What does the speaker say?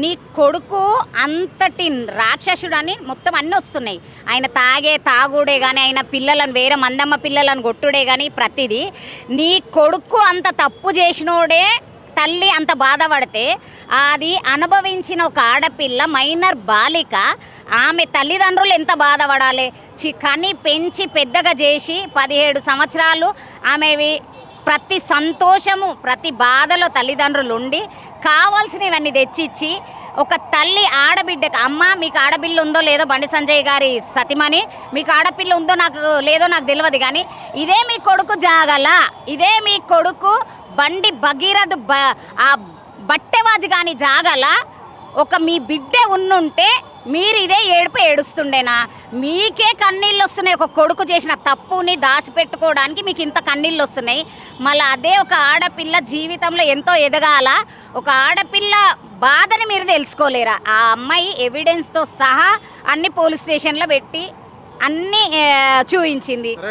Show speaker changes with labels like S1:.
S1: నీ కొడుకు అంతటి రాక్షసుడని మొత్తం అన్నీ వస్తున్నాయి. ఆయన తాగుడే కానీ, ఆయన పిల్లలను వేరే మందమ్మ పిల్లలను కొట్టుడే కానీ ప్రతిదీ. నీ కొడుకు అంత తప్పు చేసినోడే తల్లి అంత బాధపడితే అది అనుభవించిన ఒక ఆడపిల్ల మైనర్ బాలిక ఆమె తల్లిదండ్రులు ఎంత బాధపడాలి. కని పెంచి పెద్దగా చేసి 17 సంవత్సరాలు ఆమెవి ప్రతి సంతోషము ప్రతి బాధలో తల్లిదండ్రులు ఉండి కావాల్సినవన్నీ తెచ్చిచ్చి ఒక తల్లి ఆడబిడ్డకు అమ్మ మీకు ఆడపిల్ల ఉందో లేదో బండి సంజయ్ గారి సతిమని మీకు ఆడపిల్ల ఉందో లేదో నాకు తెలియదు కానీ ఇదే మీ కొడుకు జాగల, ఇదే మీ కొడుకు బండి భగీరథ్ ఆ బట్టెవాజు కానీ జాగల ఒక మీ బిడ్డ ఉన్నుంటే మీరు ఇదే ఏడుస్తుండేనా? మీకే కన్నీళ్ళు వస్తున్నాయి. ఒక కొడుకు చేసిన తప్పుని దాచిపెట్టుకోవడానికి మీకు ఇంత కన్నీళ్ళు వస్తున్నాయి. మళ్ళీ అదే ఒక ఆడపిల్ల జీవితంలో ఎంతో ఎదగాల. ఒక ఆడపిల్ల బాధని మీరు తెలుసుకోలేరా? ఆ అమ్మాయి ఎవిడెన్స్తో సహా అన్ని పోలీస్ స్టేషన్లో పెట్టి అన్నీ చూపించింది.